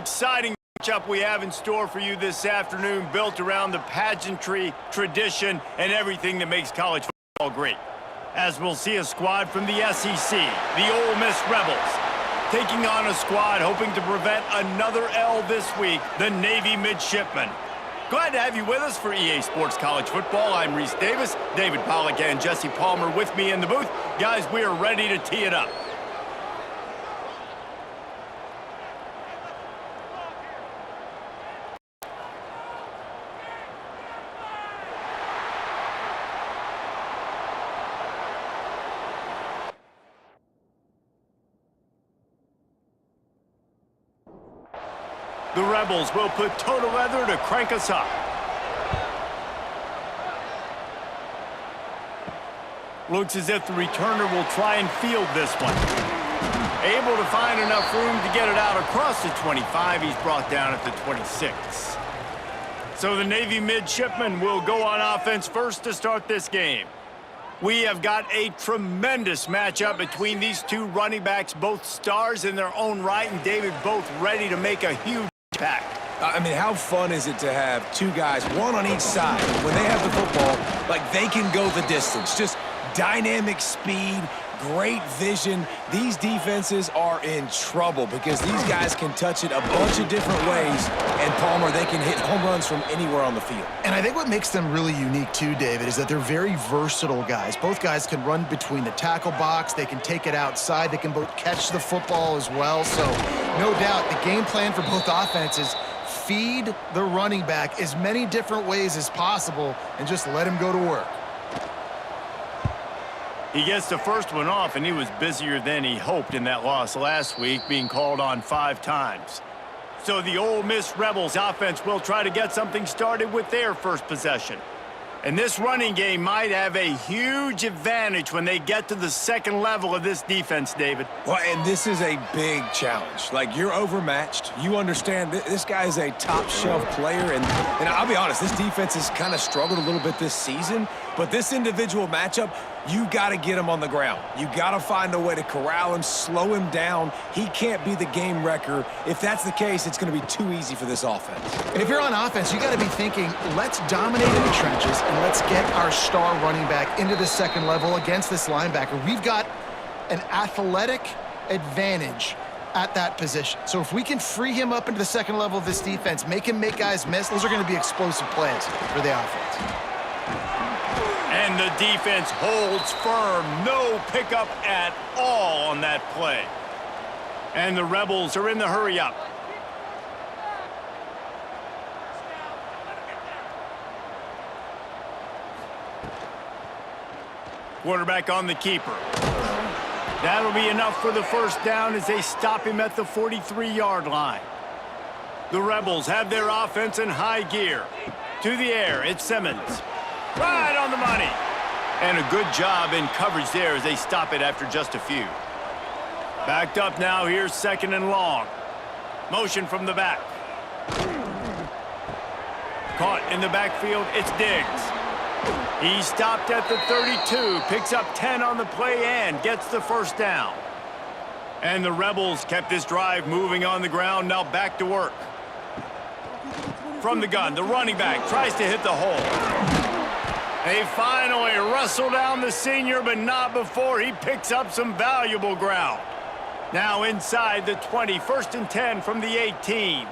exciting matchup we have in store for you this afternoon, built around the pageantry, tradition, and everything that makes college football great. As we'll see a squad from the SEC, the Ole Miss Rebels, taking on a squad hoping to prevent another L this week, the Navy Midshipmen. Glad to have you with us for EA Sports College Football. I'm Reese Davis, David Pollack and Jesse Palmer with me in the booth. Guys, we are ready to tee it up. The Rebels will put toe to leather to crank us up. Looks as if the returner will try and field this one. Able to find enough room to get it out across the 25. He's brought down at the 26. So the Navy Midshipmen will go on offense first to start this game. We have got a tremendous matchup between these two running backs, both stars in their own right, and David, both ready to make a huge impact. I mean, how fun is it to have two guys, one on each side, when they have the football, like they can go the distance. Just dynamic speed, great vision. These defenses are in trouble because these guys can touch it a bunch of different ways, and Palmer, they can hit home runs from anywhere on the field. And I think what makes them really unique too, David, is that they're very versatile guys. Both guys can run between the tackle box. They can take it outside. They can both catch the football as well. So no doubt the game plan for both offenses, feed the running back as many different ways as possible and just let him go to work. He gets the first one off, and he was busier than he hoped in that loss last week, being called on 5 times. So the Ole Miss Rebels offense will try to get something started with their first possession. And this running game might have a huge advantage when they get to the second level of this defense, David. Well, and this is a big challenge. Like, you're overmatched. You understand this guy is a top-shelf player. And I'll be honest, this defense has kind of struggled a little bit this season. But this individual matchup, you got to get him on the ground. You got to find a way to corral him, slow him down. He can't be the game wrecker. If that's the case, it's going to be too easy for this offense. And if you're on offense, you got to be thinking, let's dominate in the trenches and let's get our star running back into the second level against this linebacker. We've got an athletic advantage at that position. So if we can free him up into the second level of this defense, make him make guys miss, those are going to be explosive plays for the offense. And the defense holds firm. No pickup at all on that play. And the Rebels are in the hurry-up. Quarterback on the keeper. That'll be enough for the first down as they stop him at the 43-yard line. The Rebels have their offense in high gear. To the air, it's Simmons. Right on the money. And a good job in coverage there as they stop it after just a few. Backed up now, here's second and long. Motion from the back. Caught in the backfield, it's Diggs. He stopped at the 32, picks up 10 on the play and gets the first down. And the Rebels kept this drive moving on the ground, now back to work. From the gun, the running back tries to hit the hole. They finally wrestle down the senior, but not before he picks up some valuable ground. Now inside the 20, first and 10 from the 18.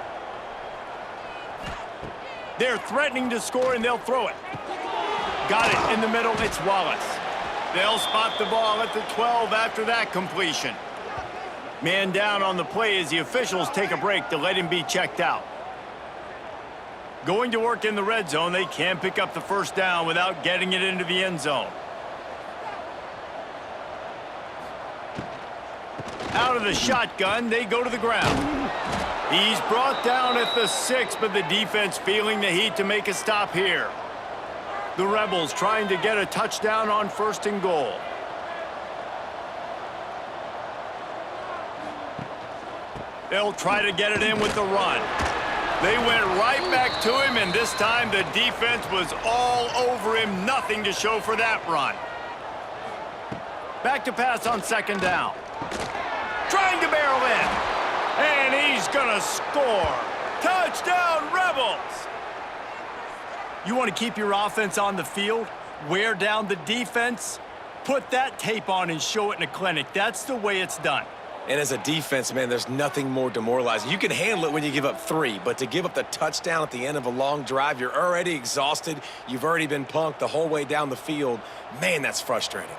They're threatening to score, and they'll throw it. Got it in the middle, it's Wallace. They'll spot the ball at the 12 after that completion. Man down on the play as the officials take a break to let him be checked out. Going to work in the red zone, they can't pick up the first down without getting it into the end zone. Out of the shotgun, they go to the ground. He's brought down at the 6, but the defense feeling the heat to make a stop here. The Rebels trying to get a touchdown on first and goal. They'll try to get it in with the run. They went right back to him, and this time the defense was all over him. Nothing to show for that run. Back to pass on second down. Trying to barrel in. And he He's gonna score. Touchdown, Rebels! You want to keep your offense on the field? Wear down the defense? Put that tape on and show it in a clinic. That's the way it's done. And as a defense, man, there's nothing more demoralizing. You can handle it when you give up 3, but to give up the touchdown at the end of a long drive, you're already exhausted. You've already been punked the whole way down the field. Man, that's frustrating.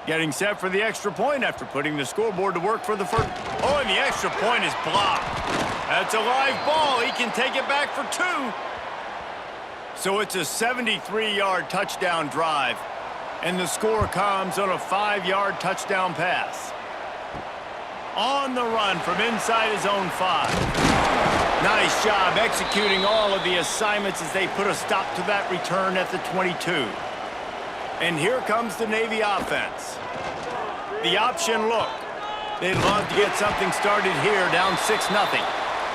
Getting set for the extra point after putting the scoreboard to work for the first. Oh, and the extra point is blocked. That's a live ball. He can take it back for 2. So it's a 73-yard touchdown drive, and the score comes on a 5-yard touchdown pass. On the run from inside his own 5. Nice job executing all of the assignments as they put a stop to that return at the 22. And here comes the Navy offense. The option look. They'd love to get something started here, down 6-0.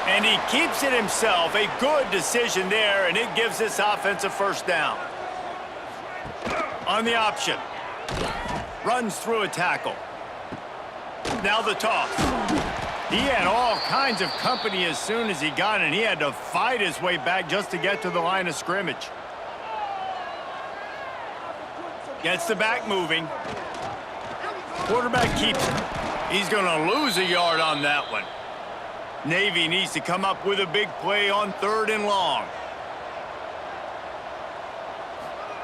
And he keeps it himself. A good decision there, and it gives this offense a first down. On the option. Runs through a tackle. Now the toss. He had all kinds of company as soon as he got it, and he had to fight his way back just to get to the line of scrimmage. Gets the back moving. Quarterback keeps it. He's going to lose a yard on that one. Navy needs to come up with a big play on 3rd and long.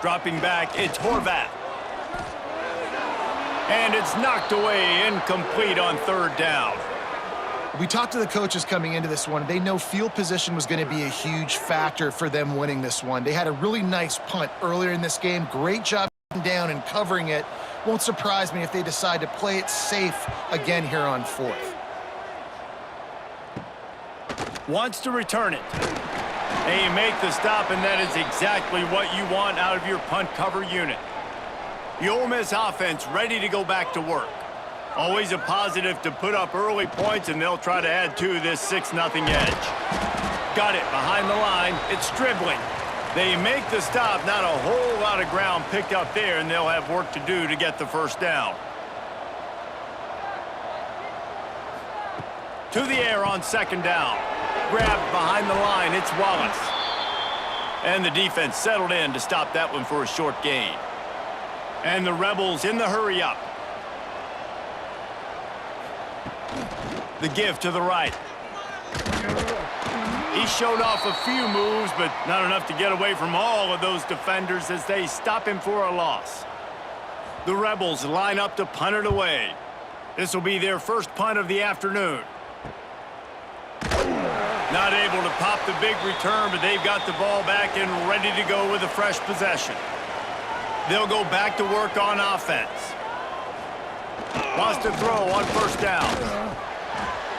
Dropping back, it's Horvath. And it's knocked away, incomplete on 3rd down. We talked to the coaches coming into this one. They know field position was going to be a huge factor for them winning this one. They had a really nice punt earlier in this game. Great job down and covering it. Won't surprise me if they decide to play it safe again here on 4th. Wants to return it. They make the stop, and that is exactly what you want out of your punt cover unit. The Ole Miss offense ready to go back to work. Always a positive to put up early points, and they'll try to add to this 6-0 edge. Got it behind the line. It's dribbling. They make the stop. Not a whole lot of ground picked up there, and they'll have work to do to get the first down. To the air on 2nd down. Grabbed behind the line. It's Wallace. And the defense settled in to stop that one for a short gain. And the Rebels in the hurry-up. The give to the right. He showed off a few moves, but not enough to get away from all of those defenders as they stop him for a loss. The Rebels line up to punt it away. This will be their first punt of the afternoon. Not able to pop the big return, but they've got the ball back and ready to go with a fresh possession. They'll go back to work on offense. Wants to throw on 1st down.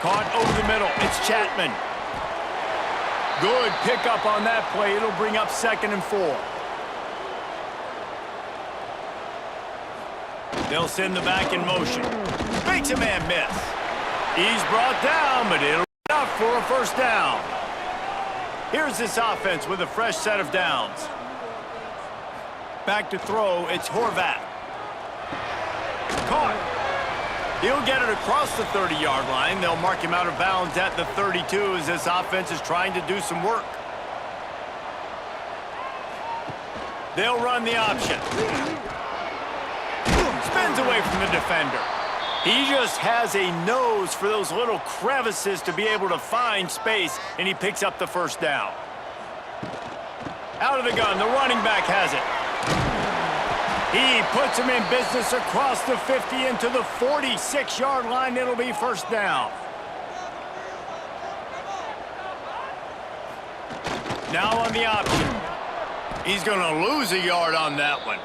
Caught over the middle. It's Chapman. Good pickup on that play. It'll bring up 2nd and 4. They'll send the back in motion. Makes a man miss. He's brought down, but it'll be enough for a first down. Here's this offense with a fresh set of downs. Back to throw, it's Horvath. Caught. He'll get it across the 30-yard line. They'll mark him out of bounds at the 32 as this offense is trying to do some work. They'll run the option. Spins away from the defender. He just has a nose for those little crevices to be able to find space, and he picks up the first down. Out of the gun, the running back has it. He puts him in business across the 50 into the 46-yard line. It'll be first down. Now on the option. He's going to lose a yard on that one.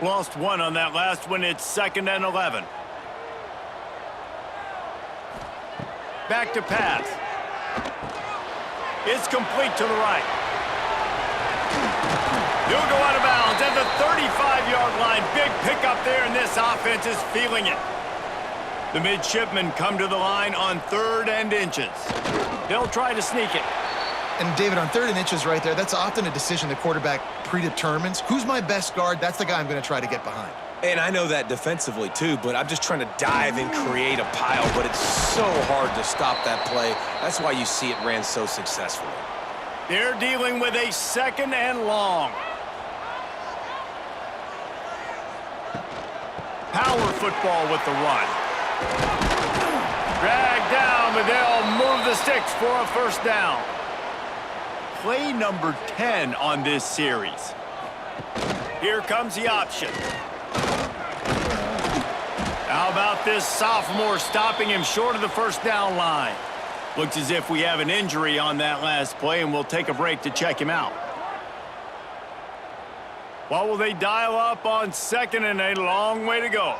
Lost 1 on that last one. It's 2nd and 11. Back to pass. It's complete to the right. He'll go out of bounds at the 35-yard line. Big pickup there, and this offense is feeling it. The midshipmen come to the line on 3rd and inches. They'll try to sneak it. And David, on 3rd and inches right there, that's often a decision the quarterback predetermines. Who's my best guard? That's the guy I'm going to try to get behind. And I know that defensively too, but I'm just trying to dive and create a pile, but it's so hard to stop that play. That's why you see it ran so successfully. They're dealing with a 2nd and long. Power football with the run. Dragged down, but they'll move the sticks for a 1st down. Play number 10 on this series. Here comes the option. How about this sophomore stopping him short of the 1st down line? Looks as if we have an injury on that last play, and we'll take a break to check him out. What will they dial up on 2nd and a long way to go?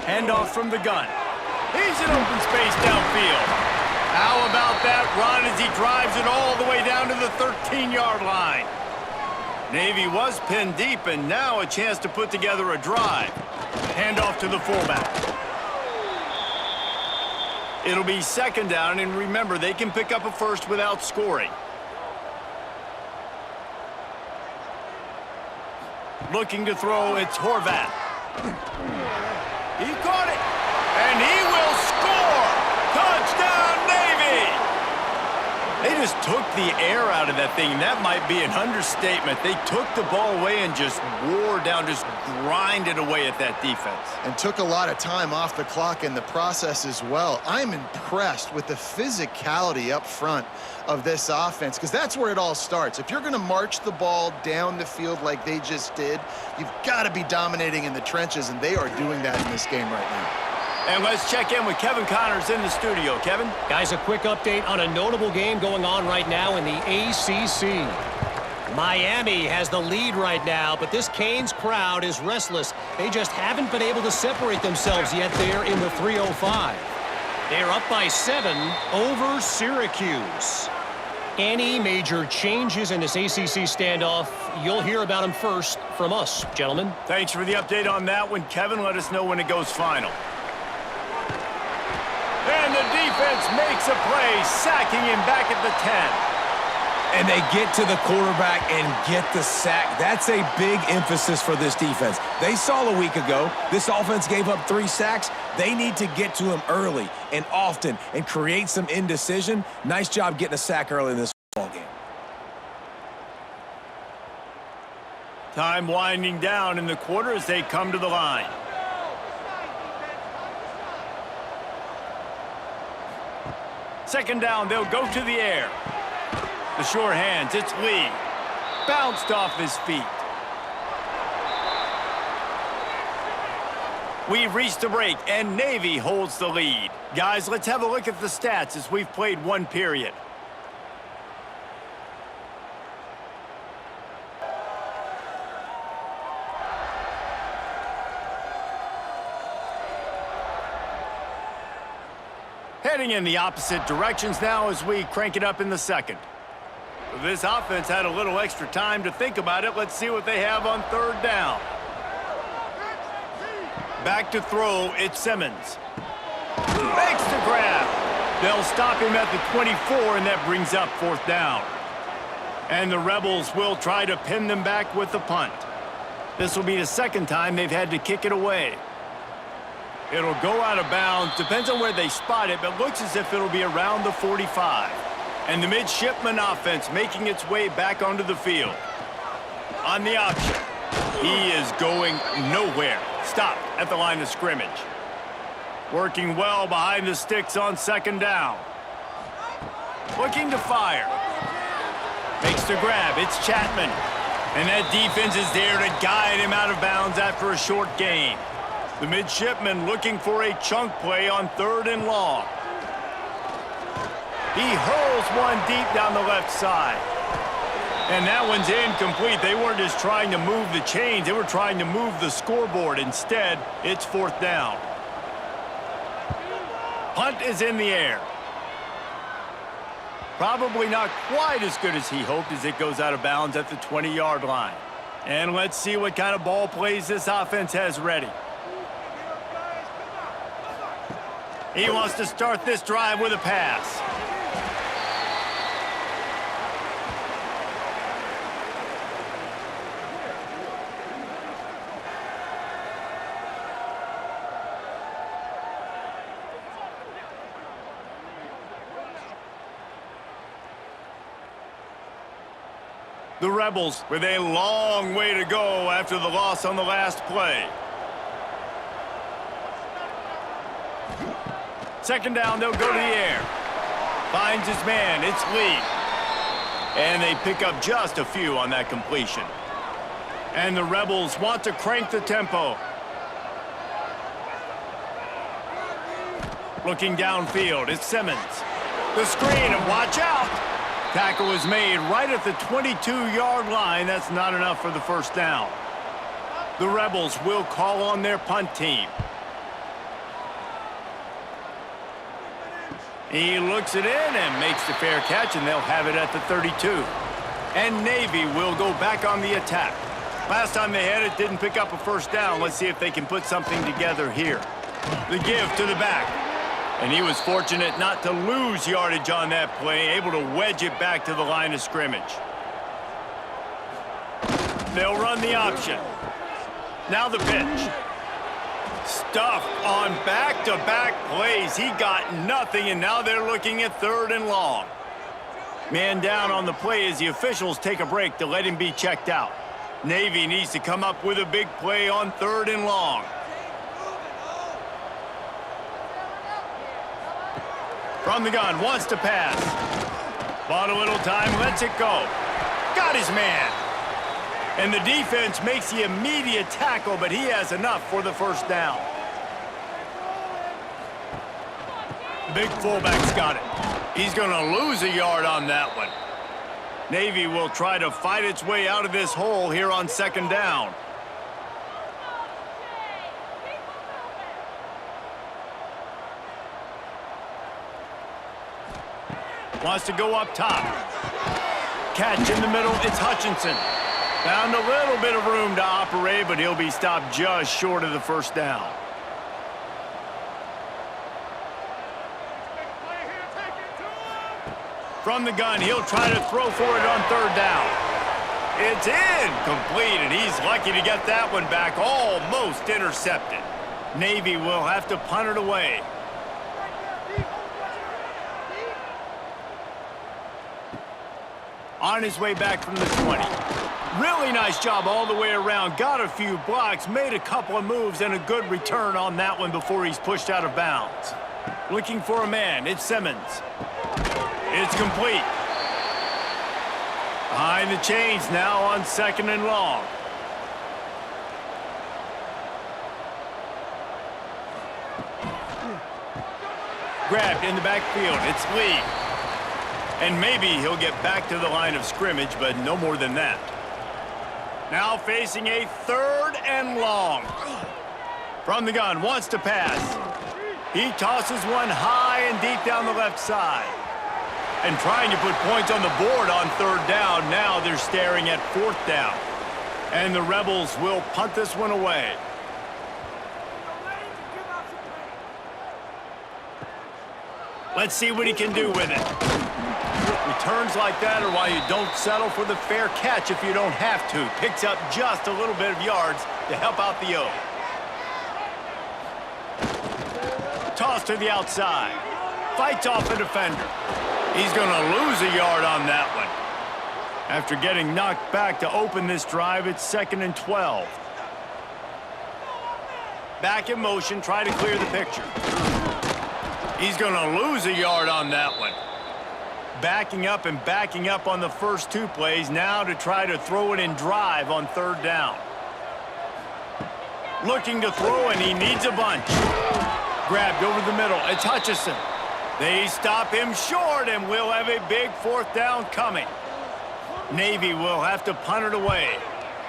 Handoff from the gun. He's in open space downfield. How about that run as he drives it all the way down to the 13-yard line? Navy was pinned deep, and now a chance to put together a drive. Handoff to the fullback. It'll be 2nd down, and remember, they can pick up a 1st without scoring. Looking to throw, it's Horvath. He caught it, and he will score! Touchdown, Navy! They just took the air out of that thing. That might be an understatement. They took the ball away and just wore down, just grinded away at that defense. And took a lot of time off the clock in the process as well. I'm impressed with the physicality up front of this offense, because that's where it all starts. If you're going to march the ball down the field like they just did, you've got to be dominating in the trenches, and they are doing that in this game right now. And let's check in with Kevin Connors in the studio. Kevin? Guys, a quick update on a notable game going on right now in the ACC. Miami has the lead right now, but this Canes crowd is restless. They just haven't been able to separate themselves yet there in the 305. They're up by 7 over Syracuse. Any major changes in this ACC standoff, you'll hear about them first from us, gentlemen. Thanks for the update on that one, Kevin. Let us know when it goes final. And the defense makes a play, sacking him back at the 10. And they get to the quarterback and get the sack. That's a big emphasis for this defense. They saw a week ago, this offense gave up 3 sacks. They need to get to him early and often and create some indecision. Nice job getting a sack early in this ball game. Time winding down in the quarter as they come to the line. Second down, they'll go to the air. The sure hands, it's Lee. Bounced off his feet. We've reached the break, and Navy holds the lead. Guys, let's have a look at the stats as we've played 1 period. Heading in the opposite directions now as we crank it up in the 2nd. This offense had a little extra time to think about it. Let's see what they have on 3rd down. Back to throw, it's Simmons. Makes the grab. They'll stop him at the 24, and that brings up 4th down. And the Rebels will try to pin them back with the punt. This will be the 2nd time they've had to kick it away. It'll go out of bounds. Depends on where they spot it, but looks as if it'll be around the 45. And the midshipman offense making its way back onto the field. On the option. He is going nowhere. Stopped at the line of scrimmage. Working well behind the sticks on 2nd down. Looking to fire. Makes the grab. It's Chapman. And that defense is there to guide him out of bounds after a short gain. The midshipman looking for a chunk play on 3rd and long. He hurls one deep down the left side. And that one's incomplete. They weren't just trying to move the chains. They were trying to move the scoreboard. Instead, it's 4th down. Punt is in the air. Probably not quite as good as he hoped as it goes out of bounds at the 20-yard line. And let's see what kind of ball plays this offense has ready. He wants to start this drive with a pass. The Rebels with a long way to go after the loss on the last play. Second down, they'll go to the air. Finds his man, it's Lee. And they pick up just a few on that completion. And the Rebels want to crank the tempo. Looking downfield, it's Simmons. The screen, and watch out! Tackle is made right at the 22-yard line. That's not enough for the first down. The Rebels will call on their punt team. He looks it in and makes the fair catch, and they'll have it at the 32. And Navy will go back on the attack. Last time they had it, didn't pick up a first down. Let's see if they can put something together here. The give to the back. And he was fortunate not to lose yardage on that play, able to wedge it back to the line of scrimmage. They'll run the option. Now the pitch. Stuffed on back-to-back plays. He got nothing, and now they're looking at 3rd and long. Man down on the play as the officials take a break to let him be checked out. Navy needs to come up with a big play on 3rd and long. From the gun, wants to pass. Bought a little time, lets it go. Got his man. And the defense makes the immediate tackle, but he has enough for the first down. The big fullback's got it. He's going to lose a yard on that one. Navy will try to fight its way out of this hole here on 2nd down. Wants to go up top. Catch in the middle, it's Hutchinson. Found a little bit of room to operate, but he'll be stopped just short of the first down. From the gun, he'll try to throw for it on 3rd down. It's incomplete, and he's lucky to get that one back, almost intercepted. Navy will have to punt it away. On his way back from the 20. Really nice job all the way around. Got a few blocks, made a couple of moves, and a good return on that one before he's pushed out of bounds. Looking for a man, it's Simmons. It's complete. Behind the chains now on 2nd and long. Grabbed in the backfield, it's Lee. And maybe he'll get back to the line of scrimmage, but no more than that. Now facing a 3rd and long. From the gun, wants to pass. He tosses one high and deep down the left side. And trying to put points on the board on 3rd down. Now they're staring at 4th down. And the Rebels will punt this one away. Let's see what he can do with it. Returns like that are why you don't settle for the fair catch if you don't have to. Picks up just a little bit of yards to help out the O. Toss to the outside. Fights off the defender. He's going to lose a yard on that one. After getting knocked back to open this drive, it's 2nd and 12. Back in motion, try to clear the picture. He's going to lose a yard on that one. Backing up and backing up on the first 2 plays, now to try to throw it in drive on 3rd down. Looking to throw, and he needs a bunch. Grabbed over the middle, it's Hutchinson. They stop him short, and we'll have a big 4th down coming. Navy will have to punt it away.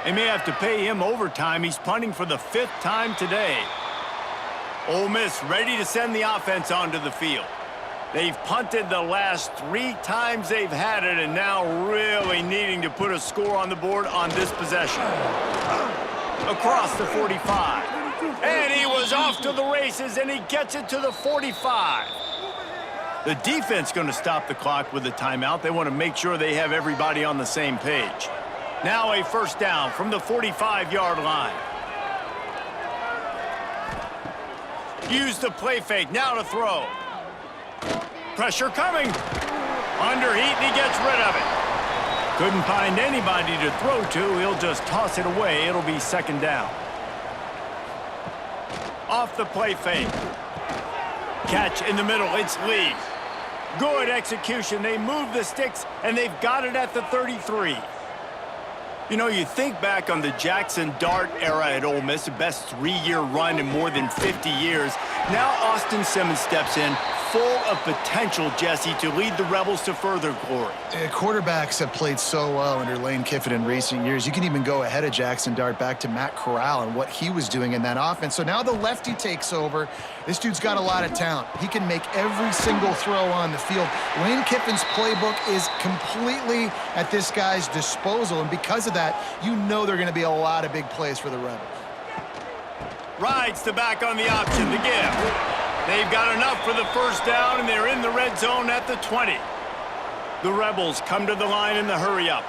They may have to pay him overtime. He's punting for the 5th time today. Ole Miss ready to send the offense onto the field. They've punted the last 3 times they've had it, and now really needing to put a score on the board on this possession. Across the 45. And he was off to the races, and he gets it to the 45. The defense going to stop the clock with a timeout. They want to make sure they have everybody on the same page. Now a 1st down from the 45-yard line. Use the play fake, now to throw. Pressure coming. Under heat, and he gets rid of it. Couldn't find anybody to throw to. He'll just toss it away. It'll be second down. Off the play fake. Catch in the middle. It's Lee. Good execution. They move the sticks, and they've got it at the 33. You know, you think back on the Jackson Dart era at Ole Miss, the best 3-year run in more than 50 years. Now Austin Simmons steps in, full of potential, Jesse, to lead the Rebels to further glory. Quarterbacks have played so well under Lane Kiffin in recent years. You can even go ahead of Jackson Dart back to Matt Corral and what he was doing in that offense. So now the lefty takes over. This dude's got a lot of talent. He can make every single throw on the field. Lane Kiffin's playbook is completely at this guy's disposal, and because of that, you know there are going to be a lot of big plays for the Rebels. Rides the back on the option, the give. They've got enough for the first down, and they're in the red zone at the 20. The Rebels come to the line in the hurry-up.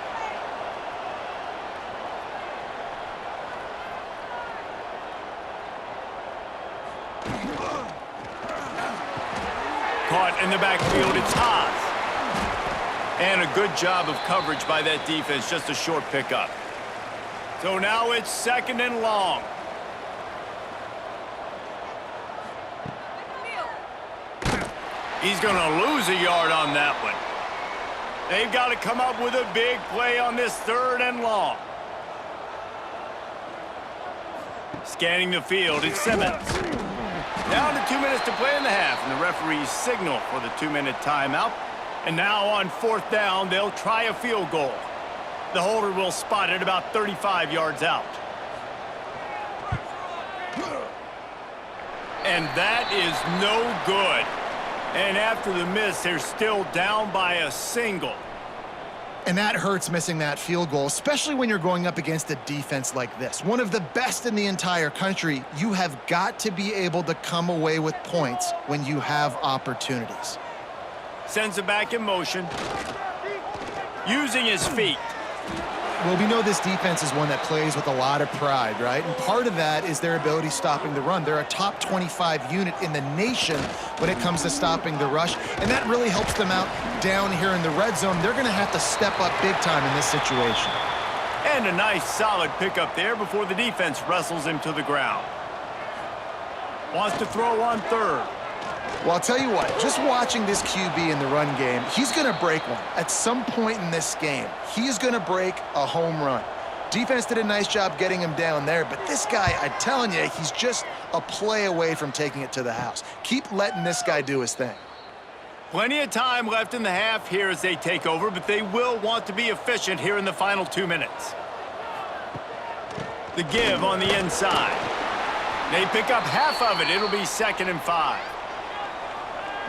Caught in the backfield, it's Haas. And a good job of coverage by that defense, just a short pickup. So now it's second and long. He's going to lose a yard on that one. They've got to come up with a big play on this third and long. Scanning the field, it's Simmons. Down to 2 minutes to play in the half, and the referees signal for the 2-minute timeout. And now on fourth down, they'll try a field goal. The holder will spot it about 35 yards out. And that is no good. And after the miss, they're still down by a single. And that hurts, missing that field goal, especially when you're going up against a defense like this. One of the best in the entire country. You have got to be able to come away with points when you have opportunities. Sends it back in motion. Using his feet. Well, we know this defense is one that plays with a lot of pride, right? And part of that is their ability stopping the run. They're a top 25 unit in the nation when it comes to stopping the rush, and that really helps them out down here in the red zone. They're going to have to step up big time in this situation. And a nice solid pickup there before the defense wrestles him to the ground. Wants to throw on third. Well, I'll tell you what, just watching this QB in the run game, he's going to break one. At some point in this game, he's going to break a home run. Defense did a nice job getting him down there, but this guy, I'm telling you, he's just a play away from taking it to the house. Keep letting this guy do his thing. Plenty of time left in the half here as they take over, but they will want to be efficient here in the final 2 minutes. The give on the inside. They pick up half of it. It'll be 2nd and 5.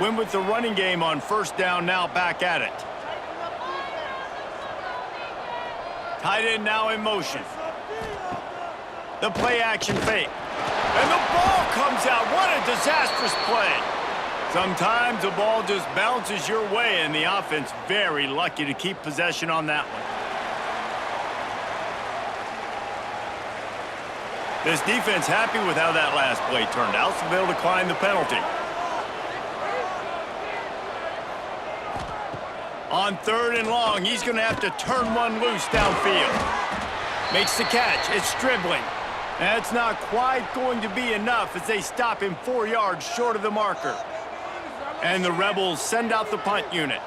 Win with the running game on first down, now back at it. Tight end now in motion. The play action fake. And the ball comes out. What a disastrous play. Sometimes the ball just bounces your way, and the offense very lucky to keep possession on that one. This defense happy with how that last play turned out, so they'll decline the penalty. On third and long, he's going to have to turn one loose downfield. Makes the catch. It's Stribling. That's not quite going to be enough as they stop him 4 yards short of the marker. And the Rebels send out the punt unit.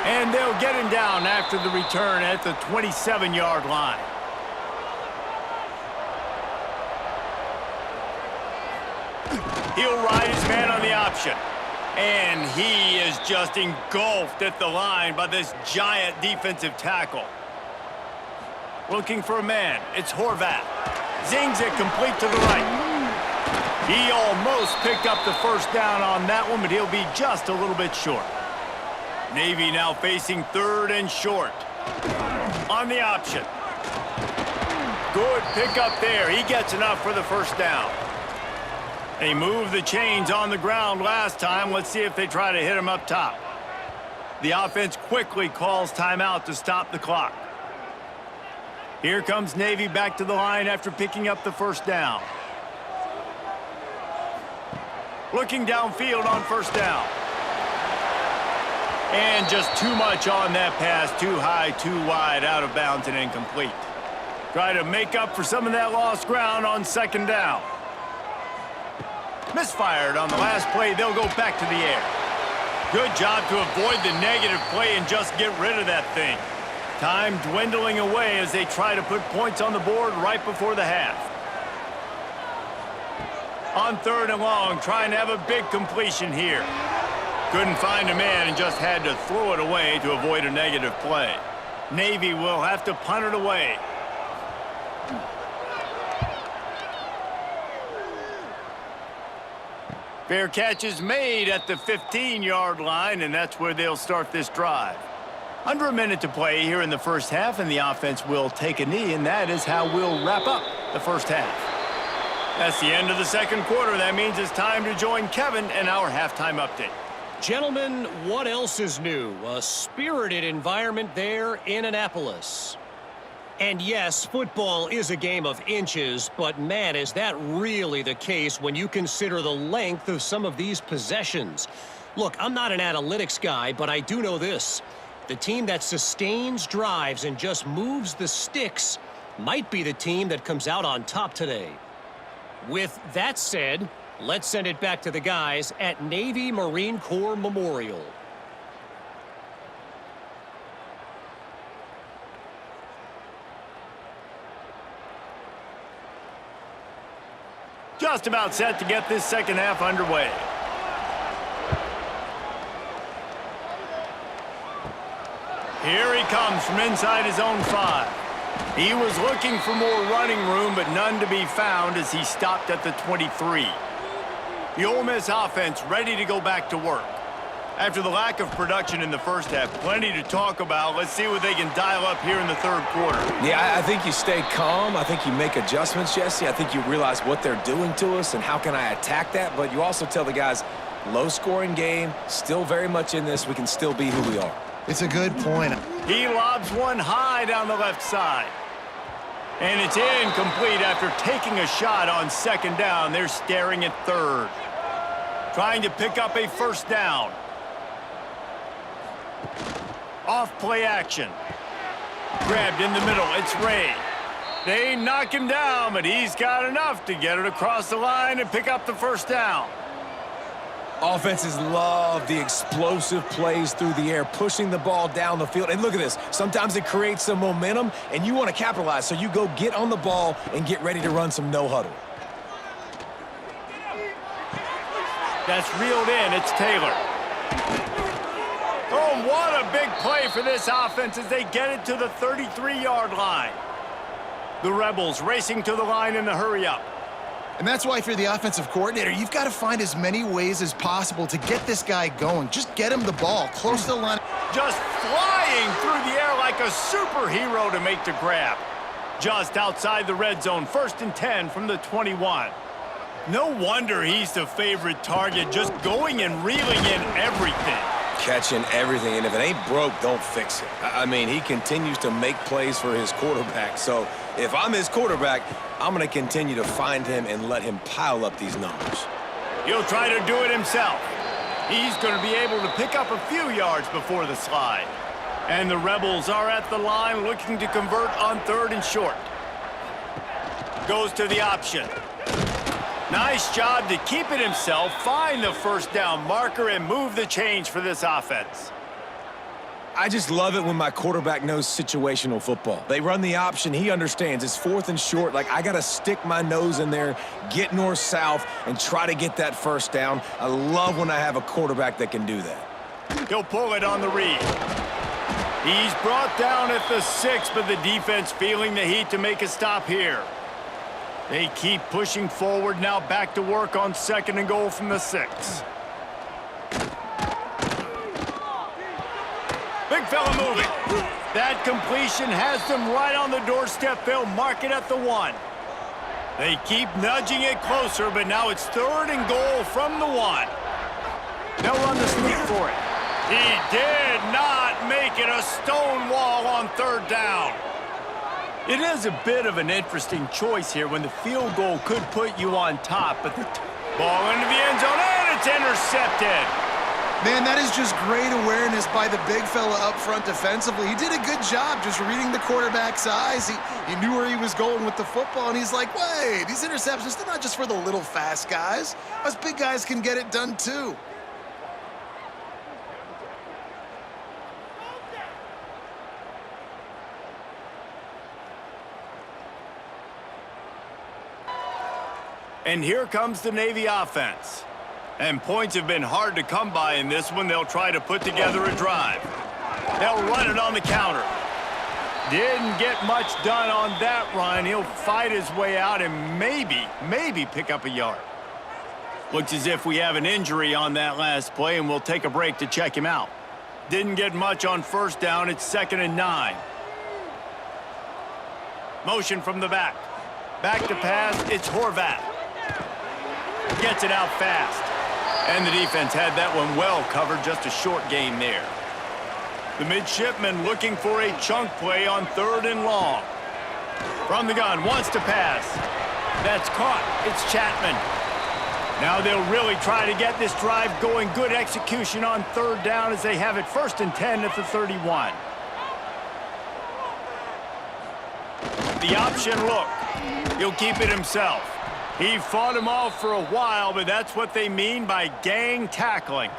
And they'll get him down after the return at the 27-yard line. He'll ride his man on the option. And he is just engulfed at the line by this giant defensive tackle. Looking for a man. It's Horvath. Zings it complete to the right. He almost picked up the first down on that one, but he'll be just a little bit short. Navy now facing third and short. On the option. Good pickup there. He gets enough for the first down. They moved the chains on the ground last time. Let's see if they try to hit him up top. The offense quickly calls timeout to stop the clock. Here comes Navy back to the line after picking up the first down. looking downfield on first down. And just too much on that pass, too high, too wide, out of bounds and incomplete. Try to make up for some of that lost ground on second down. Misfired on the last play. They'll go back to the air. Good job to avoid the negative play and just get rid of that thing. Time dwindling away as they try to put points on the board right before the half. On third and long, trying to have a big completion here. Couldn't find a man and just had to throw it away to avoid a negative play. Navy will have to punt it away. Fair catch is made at the 15-yard line, and that's where they'll start this drive. Under a minute to play here in the first half, and the offense will take a knee, and that is how we'll wrap up the first half. That's the end of the second quarter. That means it's time to join Kevin in our halftime update. Gentlemen, what else is new? A spirited environment there in Annapolis. And yes, football is a game of inches, but man, is that really the case when you consider the length of some of these possessions. Look, I'm not an analytics guy, but I do know this. The team that sustains drives and just moves the sticks might be the team that comes out on top today. With that said, let's send it back to the guys at Navy Marine Corps Memorial. Just about set to get this second half underway. Here he comes from inside his own 5. He was looking for more running room, but none to be found as he stopped at the 23. The Ole Miss offense ready to go back to work. After the lack of production in the first half, plenty to talk about. Let's see what they can dial up here in the third quarter. Yeah, I think you stay calm. I think you make adjustments, Jesse. I think you realize what they're doing to us and how can I attack that. But you also tell the guys, low-scoring game, still very much in this. We can still be who we are. It's a good point. He lobs one high down the left side. And it's incomplete after taking a shot on second down. They're staring at third. Trying to pick up a first down. Off play action. Grabbed in the middle. It's Ray. They knock him down, but he's got enough to get it across the line and pick up the first down. Offenses love the explosive plays through the air, pushing the ball down the field. And look at this. Sometimes it creates some momentum, and you want to capitalize. So you go get on the ball and get ready to run some no-huddle. That's reeled in. It's Taylor. Oh, what a big play for this offense as they get it to the 33-yard line. The Rebels racing to the line in the hurry-up. And that's why if you're the offensive coordinator, you've got to find as many ways as possible to get this guy going. Just get him the ball close to the line. Just flying through the air like a superhero to make the grab. Just outside the red zone, 1st and 10 from the 21. No wonder he's the favorite target, just going and reeling in everything. Catching everything, and if it ain't broke, don't fix it. I mean, he continues to make plays for his quarterback, so if I'm his quarterback, I'm going to continue to find him and let him pile up these numbers. He'll try to do it himself. He's going to be able to pick up a few yards before the slide. And the Rebels are at the line looking to convert on 3rd and short. Goes to the option. Nice job to keep it himself, find the first down marker, and move the chains for this offense. I just love it when my quarterback knows situational football. They run the option. He understands. It's 4th and short. Like, I got to stick my nose in there, get north-south, and try to get that first down. I love when I have a quarterback that can do that. He'll pull it on the read. He's brought down at the 6, but the defense feeling the heat to make a stop here. They keep pushing forward, now back to work on 2nd and goal from the 6. Big fella moving. That completion has them right on the doorstep. They'll mark it at the 1. They keep nudging it closer, but now it's 3rd and goal from the 1. They'll run the sneak for it. He did not make it a stone wall on 3rd down. It is a bit of an interesting choice here when the field goal could put you on top, but the ball into the end zone, and It's intercepted. Man, that is just great awareness by the big fella up front defensively. He did a good job just reading the quarterback's eyes. He knew where he was going with the football, and he's like, wait, these interceptions, they're not just for the little fast guys. Us big guys can get it done too. And here comes the Navy offense. And points have been hard to come by in this one. They'll try to put together a drive. They'll run it on the counter. Didn't get much done on that run. He'll fight his way out and maybe pick up a yard. Looks as if we have an injury on that last play, and we'll take a break to check him out. Didn't get much on first down. It's 2nd and 9. Motion from the back. Back to pass. It's Horvath. Gets it out fast. And the defense had that one well covered, just a short gain there. The midshipman looking for a chunk play on 3rd and long. From the gun, wants to pass. That's caught. It's Chapman. Now they'll really try to get this drive going. Good execution on 3rd down as they have it 1st and 10 at the 31. The option look. He'll keep it himself. He fought him off for a while, but that's what they mean by gang tackling.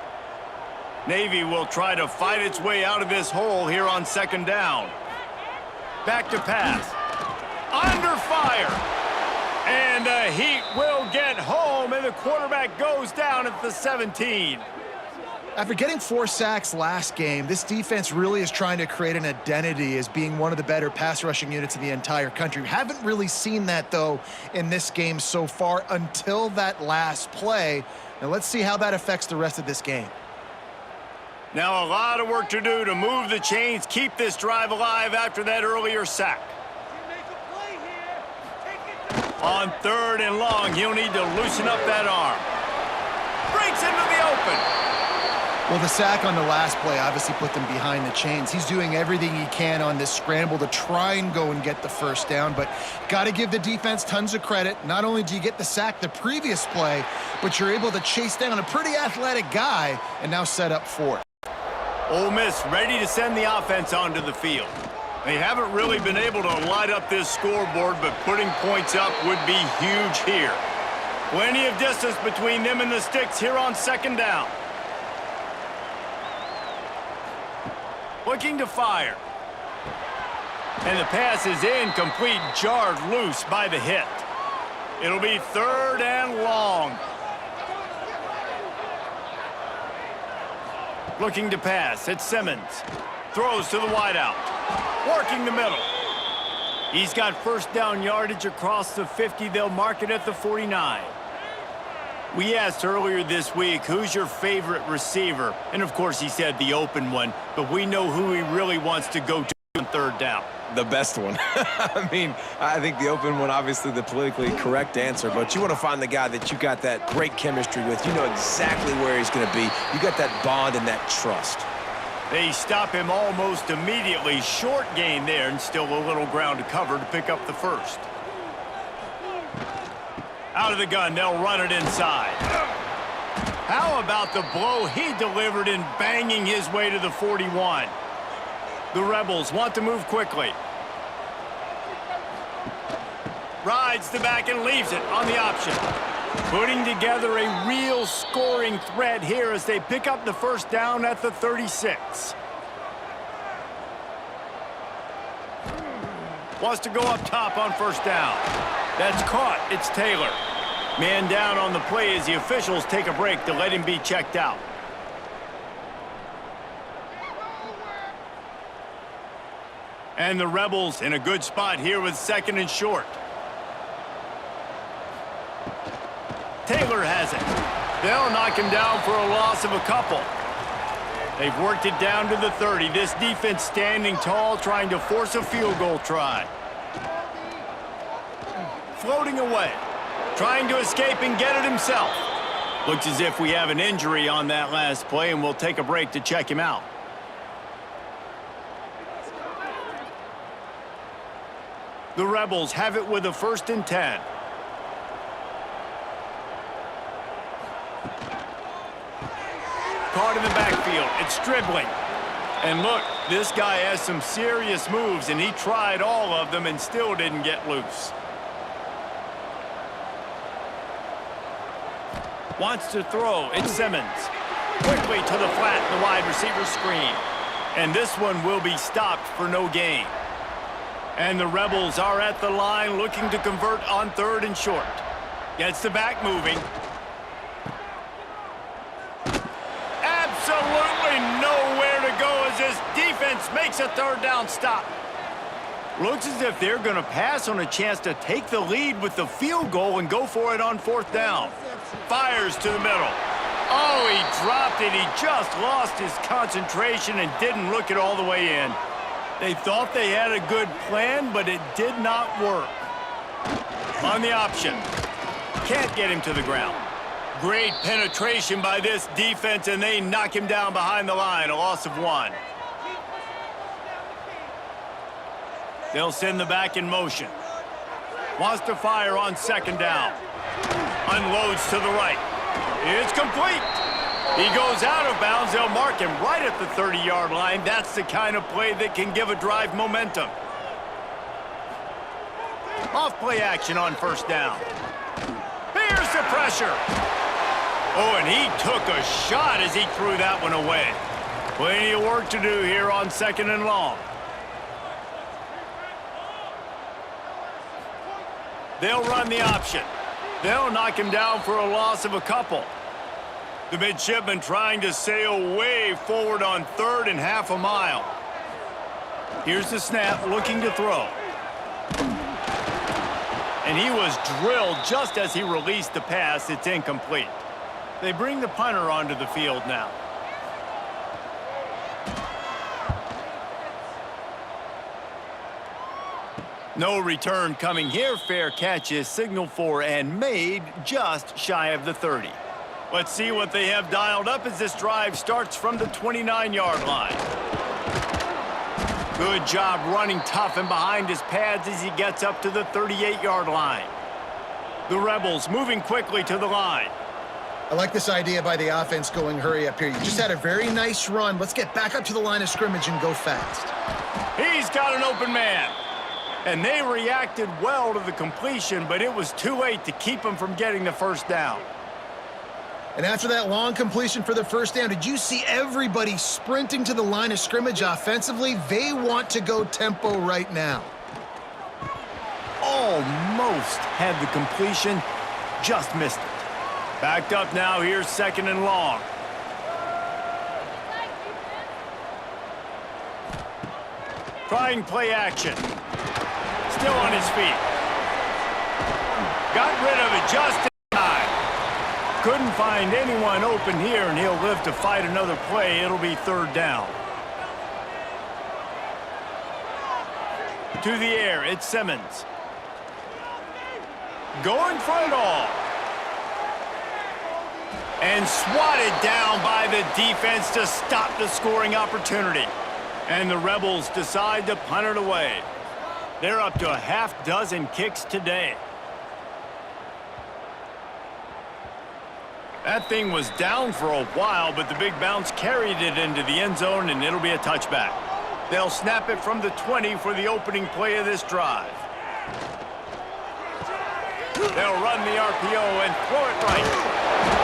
Navy will try to fight its way out of this hole here on 2nd down. Back to pass. Under fire. And the Heat will get home, and the quarterback goes down at the 17. After getting 4 sacks last game, this defense really is trying to create an identity as being one of the better pass rushing units in the entire country. We haven't really seen that, though, in this game so far until that last play. Now let's see how that affects the rest of this game. Now a lot of work to do to move the chains, keep this drive alive after that earlier sack. On 3rd and long, he'll need to loosen up that arm. Breaks into the open. Well, the sack on the last play obviously put them behind the chains. He's doing everything he can on this scramble to try and go and get the 1st down, but got to give the defense tons of credit. Not only do you get the sack the previous play, but you're able to chase down a pretty athletic guy and now set up 4th. Ole Miss ready to send the offense onto the field. They haven't really been able to light up this scoreboard, but putting points up would be huge here. Plenty of distance between them and the sticks here on 2nd down. Looking to fire. And the pass is incomplete, jarred loose by the hit. It'll be 3rd and long. Looking to pass, it's Simmons. Throws to the wideout. Working the middle. He's got 1st down yardage across the 50. They'll mark it at the 49. We asked earlier this week, who's your favorite receiver? And, of course, he said the open one, but we know who he really wants to go to on 3rd down. The best one. I mean, I think the open one, obviously the politically correct answer, but you want to find the guy that you got that great chemistry with. You know exactly where he's going to be. You got that bond and that trust. They stop him almost immediately. Short gain there, and still a little ground to cover to pick up the 1st. Out of the gun, they'll run it inside. How about the blow he delivered in banging his way to the 41? The Rebels want to move quickly. Rides the back and leaves it on the option. Putting together a real scoring threat here as they pick up the 1st down at the 36. Wants to go up top on 1st down. That's caught. It's Taylor. Man down on the play as the officials take a break to let him be checked out. And the Rebels in a good spot here with 2nd and short. Taylor has it. They'll knock him down for a loss of a couple. They've worked it down to the 30. This defense standing tall, trying to force a field goal try. Floating away. Trying to escape and get it himself. Looks as if we have an injury on that last play, and we'll take a break to check him out. The Rebels have it with a 1st and 10. caught in the backfield. It's Stribling. And look, this guy has some serious moves, and he tried all of them and still didn't get loose. Wants to throw. It's Simmons. Quickly to the flat, the wide receiver screen. And this one will be stopped for no gain. And the Rebels are at the line looking to convert on 3rd and short. Gets the back moving. Absolutely nowhere to go as this defense makes a 3rd down stop. Looks as if they're going to pass on a chance to take the lead with the field goal and go for it on 4th down. Fires to the middle. Oh, he dropped it. He just lost his concentration and didn't look it all the way in. They thought they had a good plan, but it did not work. On the option. Can't get him to the ground. Great penetration by this defense, and they knock him down behind the line. A loss of 1. They'll send the back in motion. Wants to fire on 2nd down. Unloads to the right. It's complete. He goes out of bounds. They'll mark him right at the 30-yard line. That's the kind of play that can give a drive momentum. Off play action on 1st down. Here's the pressure. Oh, and he took a shot as he threw that one away. Plenty of work to do here on 2nd and long. They'll run the option. They'll knock him down for a loss of a couple. The midshipman trying to sail way forward on 3rd and half a mile. Here's the snap, looking to throw. And he was drilled just as he released the pass. It's incomplete. They bring the punter onto the field now. No return coming here. Fair catch is signaled for and made just shy of the 30. Let's see what they have dialed up as this drive starts from the 29-yard line. Good job running tough and behind his pads as he gets up to the 38-yard line. The Rebels moving quickly to the line. I like this idea by the offense going hurry up here. You just had a very nice run. Let's get back up to the line of scrimmage and go fast. He's got an open man. And they reacted well to the completion, but it was too late to keep him from getting the 1st down. And after that long completion for the 1st down, did you see everybody sprinting to the line of scrimmage offensively? They want to go tempo right now. Almost had the completion, just missed it. Backed up now, here's 2nd and long. Trying play action. Still on his feet. Got rid of it just in time. Couldn't find anyone open here, and he'll live to fight another play. It'll be 3rd down. To the air, it's Simmons. Going for it all. And swatted down by the defense to stop the scoring opportunity. And the Rebels decide to punt it away. They're up to a half dozen kicks today. That thing was down for a while, but the big bounce carried it into the end zone, and it'll be a touchback. They'll snap it from the 20 for the opening play of this drive. They'll run the RPO and throw it right.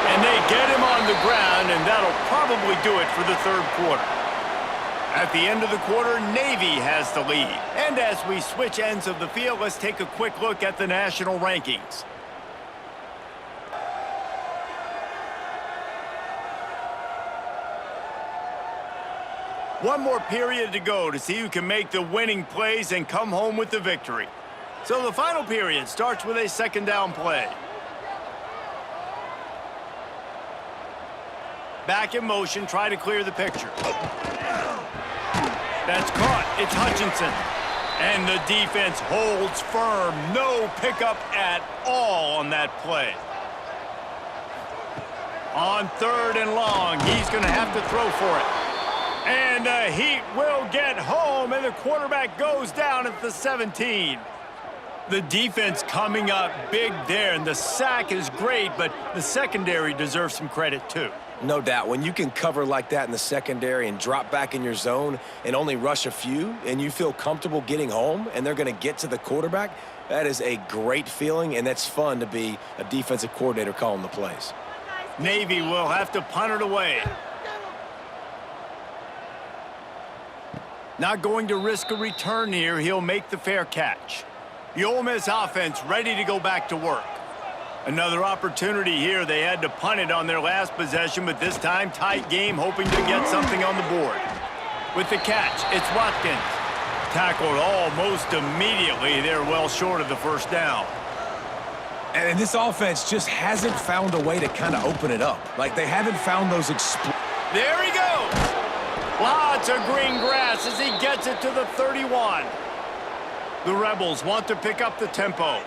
And they get him on the ground, and that'll probably do it for the 3rd quarter. At the end of the quarter, Navy has the lead. And as we switch ends of the field, let's take a quick look at the national rankings. One more period to go to see who can make the winning plays and come home with the victory. So the final period starts with a 2nd down play. Back in motion, try to clear the picture. That's caught. It's Hutchinson. And the defense holds firm. No pickup at all on that play. On 3rd and long, he's going to have to throw for it. And the Heat will get home, and the quarterback goes down at the 17. The defense coming up big there, and the sack is great, but the secondary deserves some credit too. No doubt. When you can cover like that in the secondary and drop back in your zone and only rush a few, and you feel comfortable getting home and they're going to get to the quarterback, that is a great feeling, and that's fun to be a defensive coordinator calling the plays. Navy will have to punt it away. Not going to risk a return here. He'll make the fair catch. The Ole Miss offense ready to go back to work. Another opportunity here. They had to punt it on their last possession, but this time tight game, hoping to get something on the board. With the catch, it's Watkins. Tackled almost immediately. They're well short of the first down. And this offense just hasn't found a way to kind of open it up. Like, they haven't found those There he goes. Lots of green grass as he gets it to the 31. The Rebels want to pick up the tempo.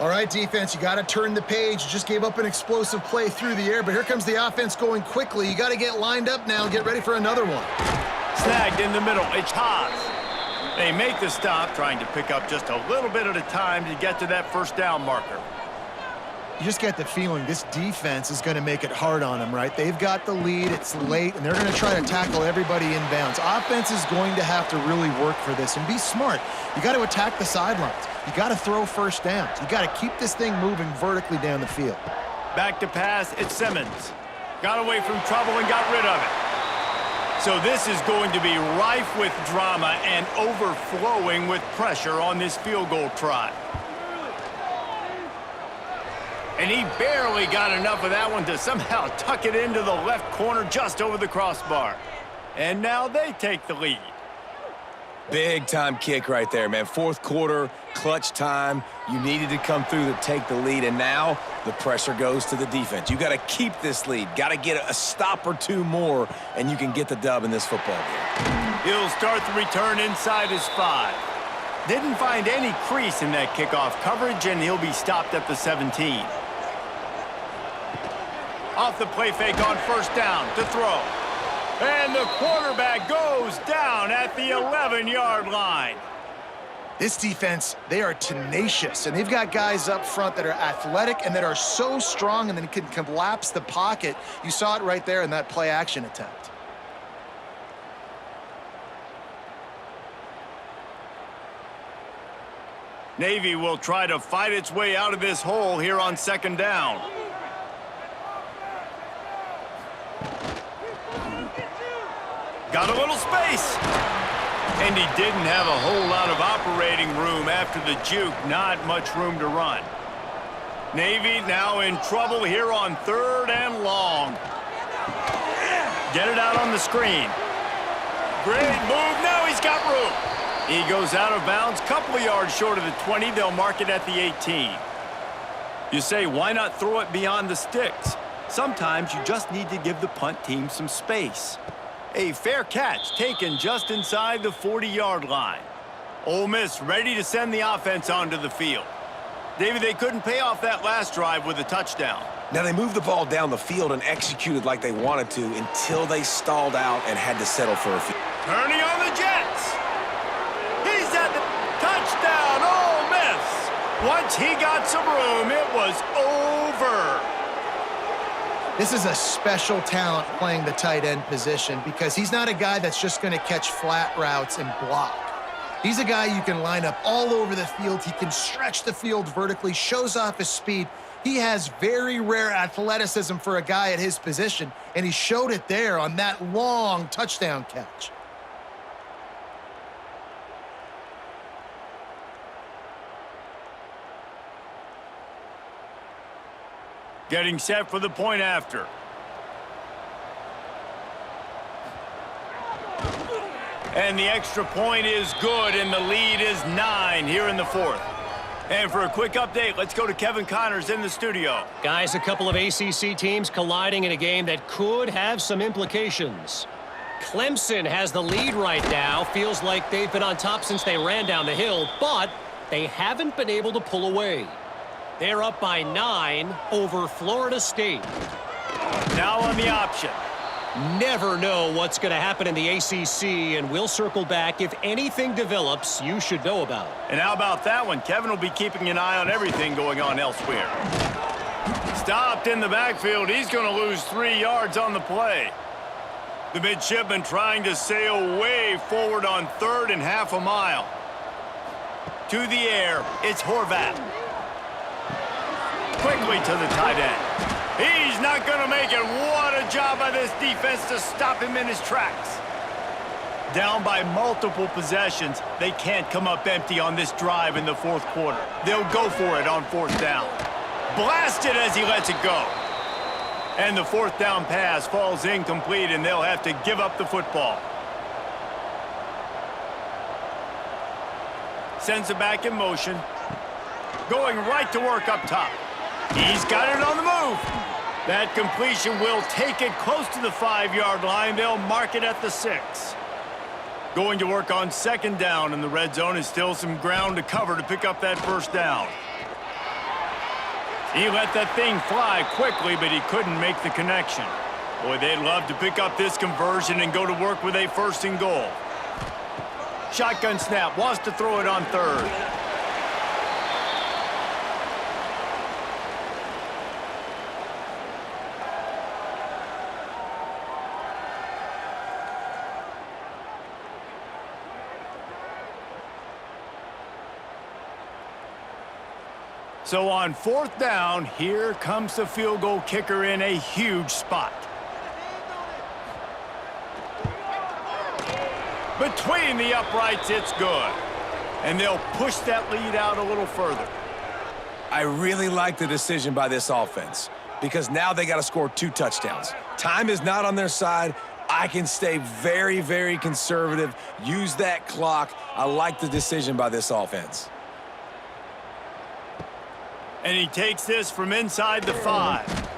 All right, defense, you got to turn the page. You just gave up an explosive play through the air, but here comes the offense going quickly. You got to get lined up now and get ready for another one. Snagged in the middle. It's Haas. They make the stop, trying to pick up just a little bit at a time to get to that first down marker. You just get the feeling this defense is going to make it hard on them, right? They've got the lead, it's late, and they're going to try to tackle everybody inbounds. Offense is going to have to really work for this and be smart. You got to attack the sidelines. You got to throw first downs. You got to keep this thing moving vertically down the field. Back to pass, it's Simmons. Got away from trouble and got rid of it. So this is going to be rife with drama and overflowing with pressure on this field goal try. And he barely got enough of that one to somehow tuck it into the left corner just over the crossbar. And now they take the lead. Big time kick right there, man. Fourth quarter, clutch time. You needed to come through to take the lead, and now the pressure goes to the defense. You got to keep this lead. Got to get a stop or two more, and you can get the dub in this football game. He'll start the return inside his 5. Didn't find any crease in that kickoff coverage, and he'll be stopped at the 17. Off the play fake on first down to throw. And the quarterback goes down at the 11-yard line. This defense, they are tenacious, and they've got guys up front that are athletic and that are so strong and then can collapse the pocket. You saw it right there in that play-action attempt. Navy will try to fight its way out of this hole here on second down. Got a little space. And he didn't have a whole lot of operating room after the juke. Not much room to run. Navy now in trouble here on 3rd and long. Get it out on the screen. Great move. Now he's got room. He goes out of bounds, couple of yards short of the 20. They'll mark it at the 18. You say, why not throw it beyond the sticks? Sometimes you just need to give the punt team some space. A fair catch taken just inside the 40-yard line. Ole Miss ready to send the offense onto the field. David, they couldn't pay off that last drive with a touchdown. Now, they moved the ball down the field and executed like they wanted to until they stalled out and had to settle for a field. Turning on the Jets. He's at the touchdown, Ole Miss. Once he got some room, it was over. This is a special talent playing the tight end position because he's not a guy that's just going to catch flat routes and block. He's a guy you can line up all over the field. He can stretch the field vertically, shows off his speed. He has very rare athleticism for a guy at his position, and he showed it there on that long touchdown catch. Getting set for the point after. And the extra point is good, and the lead is 9 here in the 4th. And for a quick update, let's go to Kevin Connors in the studio. Guys, a couple of ACC teams colliding in a game that could have some implications. Clemson has the lead right now. Feels like they've been on top since they ran down the hill, but they haven't been able to pull away. They're up by 9 over Florida State. Now on the option. Never know what's going to happen in the ACC, and we'll circle back. If anything develops, you should know about it. And how about that one? Kevin will be keeping an eye on everything going on elsewhere. Stopped in the backfield. He's going to lose 3 yards on the play. The midshipman trying to sail way forward on 3rd and half a mile. To the air, it's Horvath. Quickly to the tight end. He's not going to make it. What a job by this defense to stop him in his tracks. Down by multiple possessions, they can't come up empty on this drive in the 4th quarter. They'll go for it on 4th down. Blasted as he lets it go. And the 4th down pass falls incomplete, and they'll have to give up the football. Sends it back in motion. Going right to work up top. He's got it on the move. That completion will take it close to the 5-yard line. They'll mark it at the 6. Going to work on 2nd down, and the red zone is still some ground to cover to pick up that 1st down. He let that thing fly quickly, but he couldn't make the connection. Boy, they'd love to pick up this conversion and go to work with a 1st and goal. Shotgun snap, wants to throw it on 3rd. So on 4th down, here comes the field goal kicker in a huge spot. Between the uprights, it's good. And they'll push that lead out a little further. I really like the decision by this offense because now they got to score 2 touchdowns. Time is not on their side. I can stay very, very conservative, use that clock. I like the decision by this offense. And he takes this from inside the 5.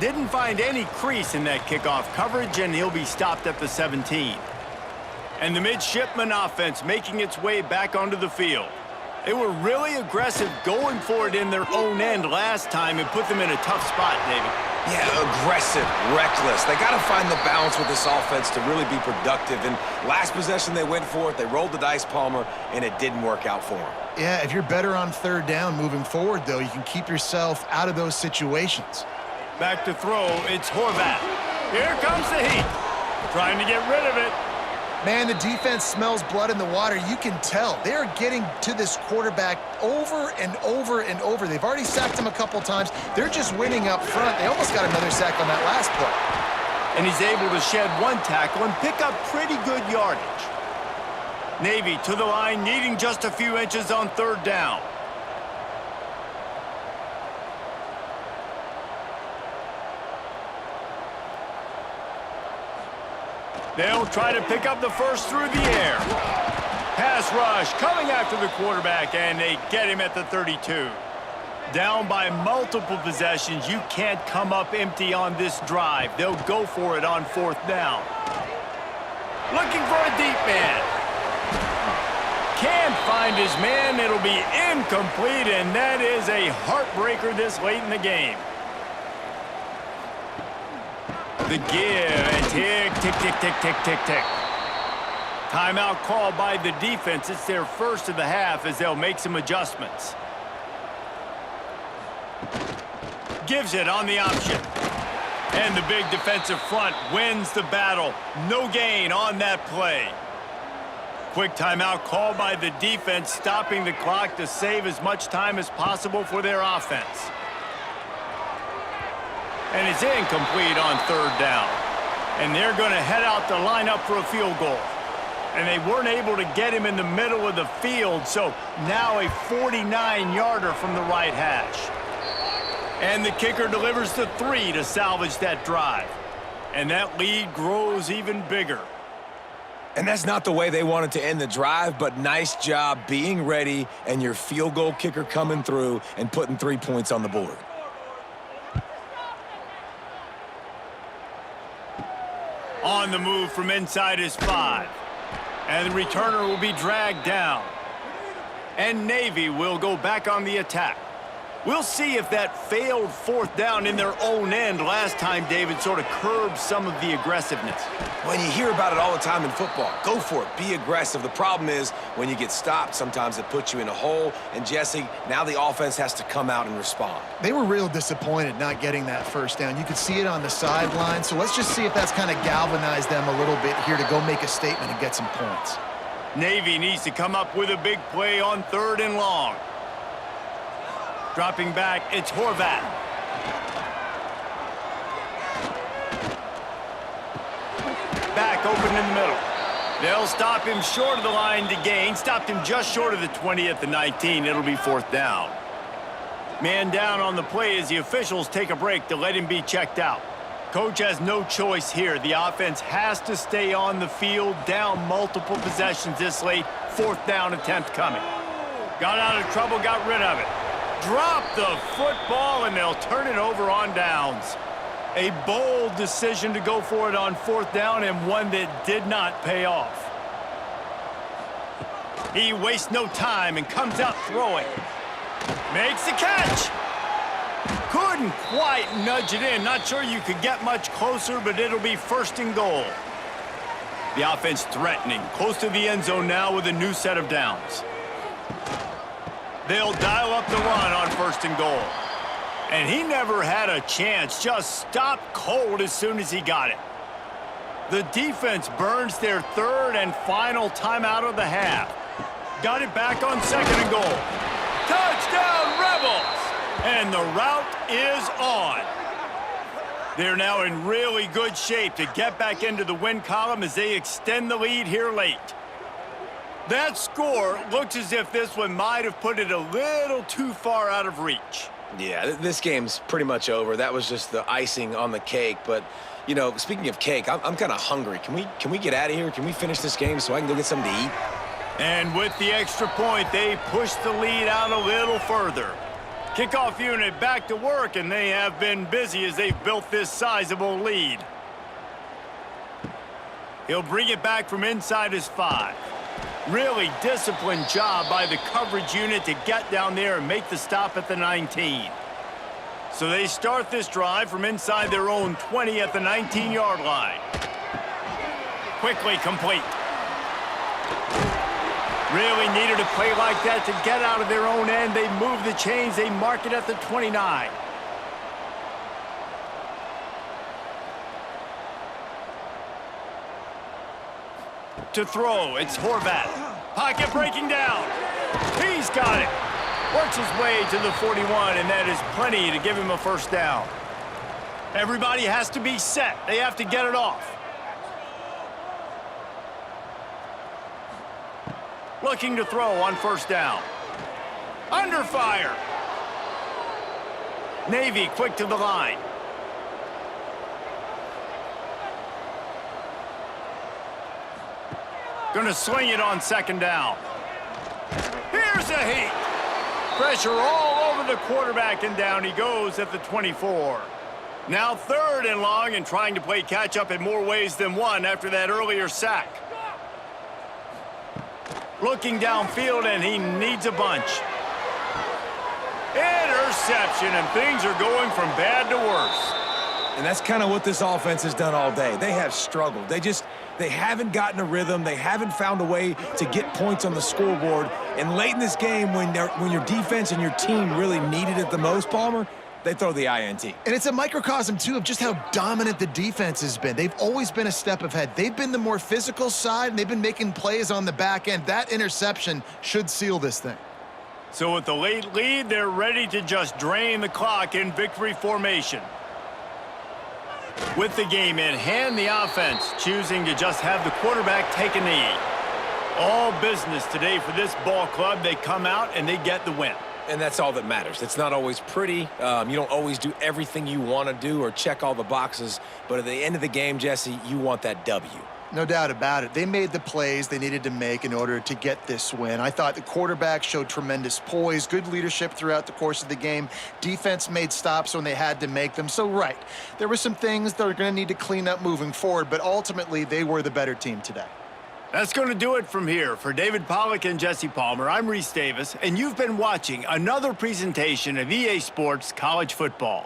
Didn't find any crease in that kickoff coverage, and he'll be stopped at the 17. And the midshipman offense making its way back onto the field. They were really aggressive going for it in their own end last time and put them in a tough spot, David. Yeah, aggressive, reckless. They got to find the balance with this offense to really be productive. And last possession, they went for it. They rolled the dice, Palmer, and it didn't work out for them. Yeah, if you're better on 3rd down moving forward, though, you can keep yourself out of those situations. Back to throw, it's Horvath. Here comes the heat. Trying to get rid of it. Man, the defense smells blood in the water. You can tell. They're getting to this quarterback over and over and over. They've already sacked him a couple times. They're just winning up front. They almost got another sack on that last play. And he's able to shed 1 tackle and pick up pretty good yardage. Navy to the line, needing just a few inches on 3rd down. They'll try to pick up the 1st through the air. Pass rush coming after the quarterback, and they get him at the 32. Down by multiple possessions, you can't come up empty on this drive. They'll go for it on 4th down. Looking for a deep man. Can't find his man. It'll be incomplete, and that is a heartbreaker this late in the game. The give, and tick, tick, tick, tick, tick, tick, tick. Timeout called by the defense. It's their 1st of the half as they'll make some adjustments. Gives it on the option. And the big defensive front wins the battle. No gain on that play. Quick timeout called by the defense, stopping the clock to save as much time as possible for their offense. And it's incomplete on 3rd down. And they're going to head out to line up for a field goal. And they weren't able to get him in the middle of the field, so now a 49-yarder from the right hash. And the kicker delivers the 3 to salvage that drive. And that lead grows even bigger. And that's not the way they wanted to end the drive, but nice job being ready and your field goal kicker coming through and putting 3 points on the board. On the move from inside his 5. And the returner will be dragged down. And Navy will go back on the attack. We'll see if that failed fourth down in their own end last time, David, sort of curbed some of the aggressiveness. When you hear about it all the time in football, go for it. Be aggressive. The problem is when you get stopped, sometimes it puts you in a hole. And, Jesse, now the offense has to come out and respond. They were real disappointed not getting that first down. You could see it on the sideline. So let's just see if that's kind of galvanized them a little bit here to go make a statement and get some points. Navy needs to come up with a big play on 3rd and long. Dropping back, it's Horvath. Back open in the middle. They'll stop him short of the line to gain. Stopped him just short of the 20 at the 19. It'll be 4th down. Man down on the play as the officials take a break to let him be checked out. Coach has no choice here. The offense has to stay on the field, down multiple possessions this late. 4th down attempt coming. Got out of trouble, got rid of it. Drop the football, and they'll turn it over on downs. A bold decision to go for it on 4th down, and one that did not pay off. He wastes no time and comes out throwing. Makes the catch. Couldn't quite nudge it in. Not sure you could get much closer, but it'll be 1st and goal. The offense threatening, close to the end zone now with a new set of downs. They'll dial up the run on 1st and goal. And he never had a chance, just stopped cold as soon as he got it. The defense burns their 3rd and final timeout of the half. Got it back on 2nd and goal. Touchdown, Rebels! And the route is on. They're now in really good shape to get back into the win column as they extend the lead here late. That score looks as if this one might have put it a little too far out of reach. Yeah, this game's pretty much over. That was just the icing on the cake. But, you know, speaking of cake, I'm kind of hungry. Can we get out of here? Can we finish this game so I can go get something to eat? And with the extra point, they push the lead out a little further. Kickoff unit back to work, and they have been busy as they've built this sizable lead. He'll bring it back from inside his 5. Really disciplined job by the coverage unit to get down there and make the stop at the 19. So they start this drive from inside their own 20 at the 19-yard line. Quickly complete. Really needed a play like that to get out of their own end. They move the chains. They mark it at the 29. To throw, it's Horvath. Pocket breaking down. He's got it. Works his way to the 41, and that is plenty to give him a 1st down. Everybody has to be set. They have to get it off. Looking to throw on 1st down. Under fire. Navy quick to the line. Gonna swing it on 2nd down. Here's a heat. Pressure all over the quarterback, and down he goes at the 24. Now 3rd and long, and trying to play catch-up in more ways than one after that earlier sack. Looking downfield, and he needs a bunch. Interception, and things are going from bad to worse. And that's kind of what this offense has done all day. They have struggled. They haven't gotten a rhythm. They haven't found a way to get points on the scoreboard. And late in this game, when your defense and your team really needed it the most, Palmer, they throw the INT. And it's a microcosm, too, of just how dominant the defense has been. They've always been a step ahead. They've been the more physical side, and they've been making plays on the back end. That interception should seal this thing. So with the late lead, they're ready to just drain the clock in victory formation. With the game in hand, the offense choosing to just have the quarterback take a knee. All business today for this ball club. They come out and they get the win. And that's all that matters. It's not always pretty. You don't always do everything you want to do or check all the boxes. But at the end of the game, Jesse, you want that W. No doubt about it. They made the plays they needed to make in order to get this win. I thought the quarterback showed tremendous poise, good leadership throughout the course of the game. Defense made stops when they had to make them. So, right, there were some things they're going to need to clean up moving forward, but ultimately they were the better team today. That's going to do it from here. For David Pollack and Jesse Palmer, I'm Reese Davis, and you've been watching another presentation of EA Sports College Football.